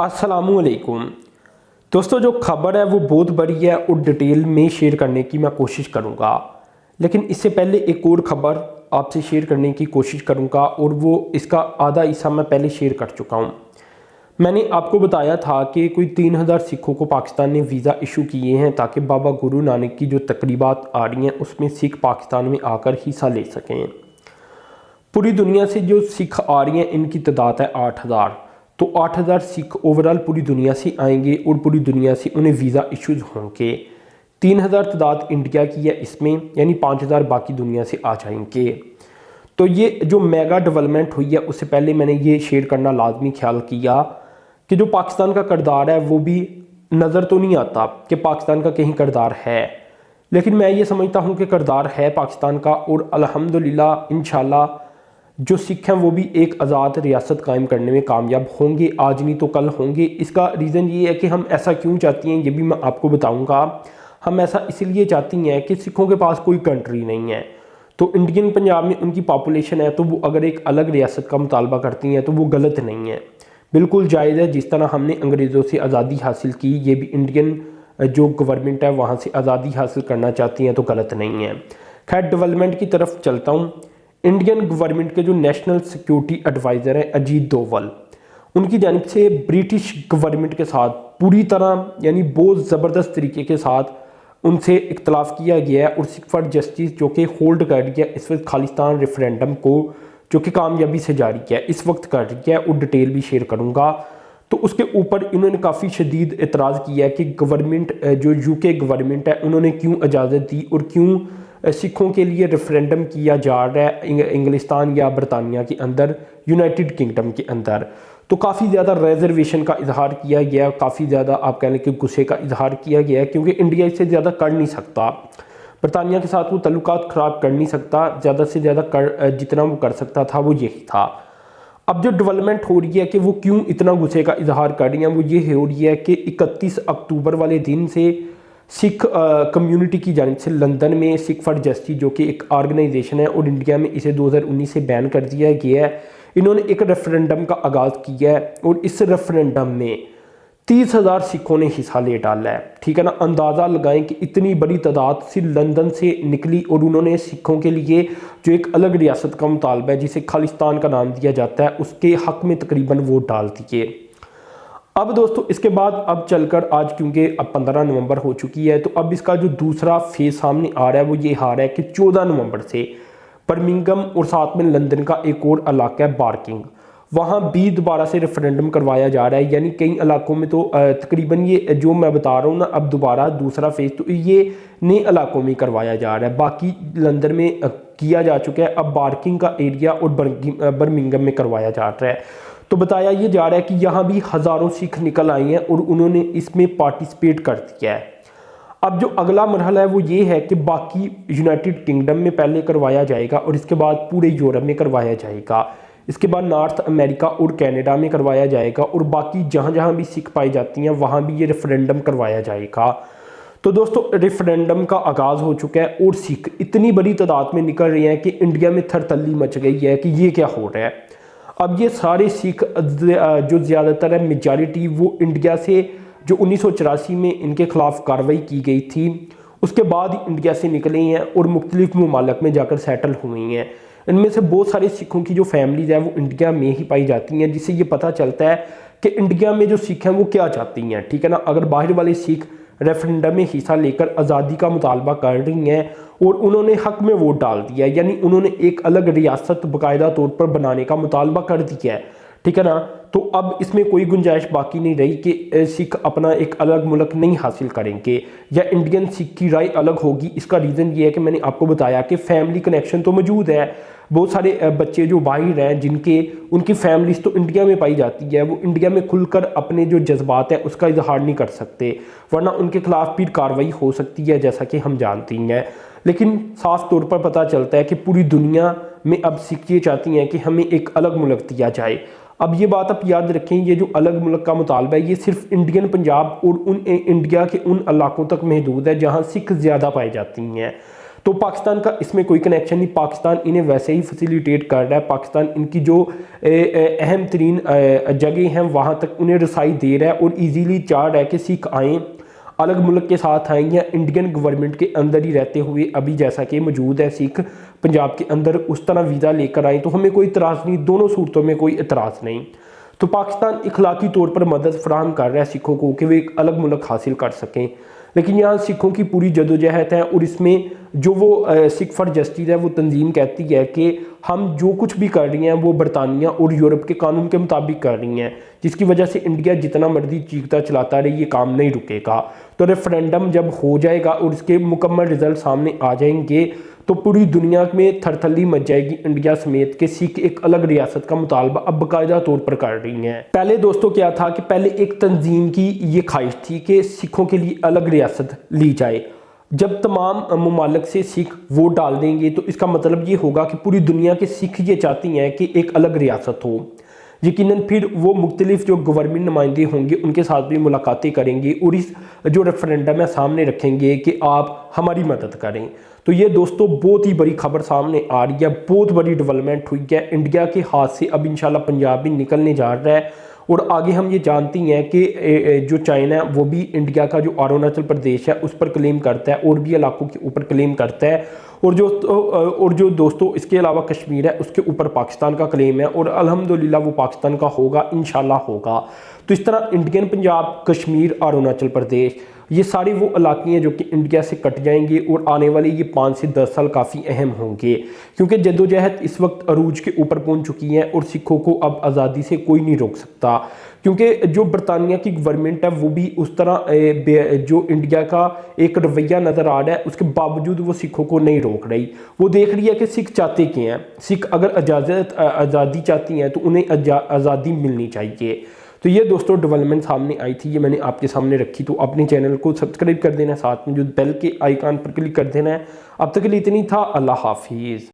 अस्सलाम वालेकुम दोस्तों, जो खबर है वो बहुत बड़ी है और डिटेल में शेयर करने की मैं कोशिश करूँगा। लेकिन इससे पहले एक और ख़बर आपसे शेयर करने की कोशिश करूँगा और वो इसका आधा हिस्सा मैं पहले शेयर कर चुका हूँ। मैंने आपको बताया था कि कोई 3000 सिखों को पाकिस्तान ने वीज़ा इशू किए हैं ताकि बाबा गुरु नानक की जो तकरीबात आ रही हैं उसमें सिख पाकिस्तान में आकर हिस्सा ले सकें। पूरी दुनिया से जो सिख आ रही हैं इनकी तादाद है 8000। तो 8000 सिख ओवरऑल पूरी दुनिया से आएंगे और पूरी दुनिया से उन्हें वीज़ा इशूज़ होंगे। 3000 तादाद इंडिया की है इसमें, यानी 5000 बाकी दुनिया से आ जाएंगे। तो ये जो मेगा डेवलपमेंट हुई है उससे पहले मैंने ये शेयर करना लाजमी ख्याल किया कि जो पाकिस्तान का किरदार है वो भी नज़र तो नहीं आता कि पाकिस्तान का कहीं किरदार है, लेकिन मैं ये समझता हूँ कि किरदार है पाकिस्तान का। और अल्हम्दुलिल्लाह इंशाल्लाह जो सिख हैं वो भी एक आज़ाद रियासत कायम करने में कामयाब होंगे, आज नहीं तो कल होंगे। इसका रीज़न ये है कि हम ऐसा क्यों चाहती हैं ये भी मैं आपको बताऊंगा। हम ऐसा इसलिए चाहती हैं कि सिखों के पास कोई कंट्री नहीं है, तो इंडियन पंजाब में उनकी पॉपुलेशन है, तो वो अगर एक अलग रियासत का मुतालबा करती हैं तो वो गलत नहीं है, बिल्कुल जायज़ है। जिस तरह हमने अंग्रेज़ों से आज़ादी हासिल की, ये भी इंडियन जो गवर्नमेंट है वहाँ से आज़ादी हासिल करना चाहती हैं, तो गलत नहीं है। खैर डेवलपमेंट की तरफ चलता हूँ। इंडियन गवर्नमेंट के जो नेशनल सिक्योरिटी एडवाइज़र हैं अजीत डोवल, उनकी जानिब से ब्रिटिश गवर्नमेंट के साथ पूरी तरह यानी बहुत ज़बरदस्त तरीके के साथ उनसे इख्तलाफ किया गया है और सिख फॉर जस्टिस जो कि होल्ड कर रही है इस वक्त खालिस्तान रेफरेंडम को, जो कि कामयाबी से जारी किया है, इस वक्त कर रही है और डिटेल भी शेयर करूँगा। तो उसके ऊपर इन्होंने काफ़ी शदीद एतराज़ किया है कि गवर्नमेंट जो यूके गवर्नमेंट है उन्होंने क्यों इजाज़त दी और क्यों सिखों के लिए रेफरेंडम किया जा रहा है इंग्लिस्तान या बरतानिया के अंदर, यूनाइटेड किंगडम के अंदर। तो काफ़ी ज़्यादा रिजर्वेशन का इजहार किया गया, काफ़ी ज़्यादा आप कह लें कि गुस्से का इजहार किया गया, क्योंकि इंडिया इससे ज़्यादा कर नहीं सकता, बरतानिया के साथ वो तल्लुकात ख़राब कर नहीं सकता, ज़्यादा से ज़्यादा कर जितना वो कर सकता था वो यही था। अब जो डेवलपमेंट हो रही है कि वो क्यों इतना गुस्से का इजहार कर रही हैं, वो ये हो रही है कि 31 अक्टूबर वाले दिन से सिख कम्युनिटी की जानिब से लंदन में सिख फॉर जस्टिस जो कि एक ऑर्गेनाइजेशन है और इंडिया में इसे 2019 से बैन कर दिया गया है, इन्होंने एक रेफरेंडम का आगाज़ किया है और इस रेफरेंडम में 30,000 सिखों ने हिस्सा ले डाला है। ठीक है ना, अंदाज़ा लगाएं कि इतनी बड़ी तादाद सिर्फ लंदन से निकली और उन्होंने सिखों के लिए जो एक अलग रियासत का मुतालबा है जिसे खालिस्तान का नाम दिया जाता है उसके हक़ में तकरीबन वोट डाल दिए। अब दोस्तों इसके बाद अब चलकर आज क्योंकि अब 15 नवंबर हो चुकी है, तो अब इसका जो दूसरा फेज सामने आ रहा है वो ये आ रहा है कि 14 नवंबर से बर्मिंघम और साथ में लंदन का एक और इलाका है बार्किंग, वहाँ भी दोबारा से रेफरेंडम करवाया जा रहा है। यानी कई इलाकों में तो तकरीबन ये जो मैं बता रहा हूँ ना, अब दोबारा दूसरा फेज तो ये नए इलाकों में करवाया जा रहा है। बाकी लंदन में किया जा चुका है, अब बार्किंग का एरिया और बर्मिंघम में करवाया जा रहा है। तो बताया ये जा रहा है कि यहाँ भी हज़ारों सिख निकल आए हैं और उन्होंने इसमें पार्टिसिपेट कर दिया है। अब जो अगला मरहला है वो ये है कि बाकी यूनाइटेड किंगडम में पहले करवाया जाएगा और इसके बाद पूरे यूरोप में करवाया जाएगा, इसके बाद नॉर्थ अमेरिका और कनाडा में करवाया जाएगा और बाकी जहाँ जहाँ भी सिख पाई जाती हैं वहाँ भी ये रेफरेंडम करवाया जाएगा। तो दोस्तों रेफरेंडम का आगाज़ हो चुका है और सिख इतनी बड़ी तादाद में निकल रहे हैं कि इंडिया में थरथल्ली मच गई है कि ये क्या हो रहा है। अब ये सारे सिख जो ज़्यादातर है मेजॉरिटी वो इंडिया से जो 1984 में इनके ख़िलाफ़ कार्रवाई की गई थी उसके बाद ही इंडिया से निकले हैं और मुख्तलिफ ममालिक में जाकर सेटल हुई हैं। इनमें से बहुत सारे सिखों की जो फैमिलीज़ है वो इंडिया में ही पाई जाती हैं, जिससे ये पता चलता है कि इंडिया में जो सिख हैं वो क्या चाहती हैं। ठीक है ना, अगर बाहर वाले सिख रेफरेंडम में हिस्सा लेकर आज़ादी का मुतालबा कर रही हैं और उन्होंने हक में वोट डाल दिया है, यानी उन्होंने एक अलग रियासत बाकायदा तौर पर बनाने का मुतालबा कर दिया है, ठीक है ना, तो अब इसमें कोई गुंजाइश बाकी नहीं रही कि सिख अपना एक अलग मुल्क नहीं हासिल करेंगे या इंडियन सिख की राय अलग होगी। इसका रीज़न ये है कि मैंने आपको बताया कि फैमिली कनेक्शन तो मौजूद है, बहुत सारे बच्चे जो बाहर हैं जिनके उनकी फैमिलीज तो इंडिया में पाई जाती है, वो इंडिया में खुलकर अपने जो जज्बात हैं उसका इजहार नहीं कर सकते, वरना उनके खिलाफ फिर कार्रवाई हो सकती है जैसा कि हम जानती हैं। लेकिन साफ तौर पर पता चलता है कि पूरी दुनिया में अब सिख ये चाहती हैं कि हमें एक अलग मुल्क दिया जाए। अब ये बात आप याद रखें, ये जो अलग मुल्क का मुतालबा है ये सिर्फ इंडियन पंजाब और इंडिया के उन इलाकों तक महदूद है जहाँ सिख ज़्यादा पाई जाती हैं। تو پاکستان کا اس میں کوئی کنیکشن نہیں، پاکستان انہیں ویسے ہی فیسیلیٹیٹ کر رہا ہے، پاکستان ان کی جو اہم ترین جگہ ہیں وہاں تک انہیں رسائی دے رہا ہے، اور ایزیلی چاہ رہا ہے کہ سکھ آئیں، الگ ملک کے ساتھ آئیں یا انڈین گورنمنٹ کے اندر ہی رہتے ہوئے ابھی جیسا کہ موجود ہے سکھ پنجاب کے اندر اس طرح ویزا لے کر آئیں، تو ہمیں کوئی اعتراض نہیں، دونوں صورتوں میں کوئی اعتراض نہیں۔ تو پاکستان اخلاقی طور پر مدد فراہم کر رہا ہے سکھوں کو کہ وہ ایک الگ ملک حاصل کر سکیں، لیکن یہاں سکھوں کی پوری جدوجہد ہے، اور اس میں جو وہ سکھ فار جسٹس ہے وہ تنظیم کہتی ہے کہ ہم جو کچھ بھی کر رہی ہیں وہ برطانیہ اور یورپ کے قانون کے مطابق کر رہی ہیں، جس کی وجہ سے انڈیا جتنا مرضی چیختا چلاتا رہے یہ کام نہیں رکے گا۔ تو ریفرینڈم جب ہو جائے گا اور اس کے مکمل رزلٹ سامنے آ جائیں گے تو پوری دنیا میں تھرتھلی مچ جائے گی، انڈیا سمیت کہ سکھ ایک الگ ریاست کا مطالبہ اب باقاعدہ طور پر کر رہی ہیں۔ پہلے دوستوں کیا تھا کہ پہلے ایک تنظیم کی یہ خواہش تھی کہ سکھوں کے لیے الگ ریاست لی جائے، جب تمام ممالک سے سکھ ووٹ ڈال دیں گے تو اس کا مطلب یہ ہوگا کہ پوری دنیا کے سکھ یہ چاہتی ہیں کہ ایک الگ ریاست ہو، یقیناً پھر وہ مختلف جو گورنمنٹ نمائندے ہوں گے ان کے ساتھ بھی ملاقاتیں کریں گے اور اس جو ریفرینڈم ہے سامنے رکھیں گے کہ آپ ہماری مدد کریں۔ تو یہ دوستوں بہت ہی بڑی خبر سامنے آ رہی ہے، بہت بڑی ڈیولپمنٹ ہوئی ہے، انڈیا کے ہاتھ سے اب انشاءاللہ پنجاب بھی نکلنے جا رہا ہے، اور آگے ہم یہ جانتی ہیں کہ جو چائنا ہے وہ بھی انڈیا کا جو اروناچل پردیش ہے اس پر کلیم کرتا ہے، اور بھی علاقوں کے اوپر کلیم کرتا ہے، اور جو دوستوں اس کے علاوہ کشمیر ہے اس کے اوپر پاکستان کا کلیم ہے، اور الحمدللہ وہ پاکستان کا ہوگا، انشاءاللہ ہوگا۔ تو اس طرح انڈین پنجاب، کشمیر، اروناچل پردیش یہ سارے وہ علاقے ہیں جو کہ انڈیا سے کٹ جائیں گے، اور آنے والے یہ 5 سے 10 سال کافی اہم ہوں گے، کیونکہ جدوجہد اس وقت عروج کے اوپر پہنچ چکی ہے اور سکھوں کو اب آزادی سے کوئی نہیں روک سکتا، کیونکہ جو برطانیہ کی گورنمنٹ ہے وہ بھی اس طرح جو انڈیا کا ایک رویہ نظر آ رہا ہے اس کے باوجود وہ سکھوں کو نہیں روک رہی، وہ دیکھ رہی ہے کہ سکھ چاہتے کیا ہیں، سکھ اگر آزادی چاہتی ہیں تو انہیں آزادی ملنی چاہیے۔ تو یہ دوستوں ڈیولپمنٹ سامنے آئی تھی، یہ میں نے آپ کے سامنے رکھی، تو اپنے چینل کو سبسکرائب کر دینا، ساتھ میں جو بیل کے آئیکن پر کلک کر دینا ہے۔ اب تک کے لیے اتنی تھا، اللہ حافظ۔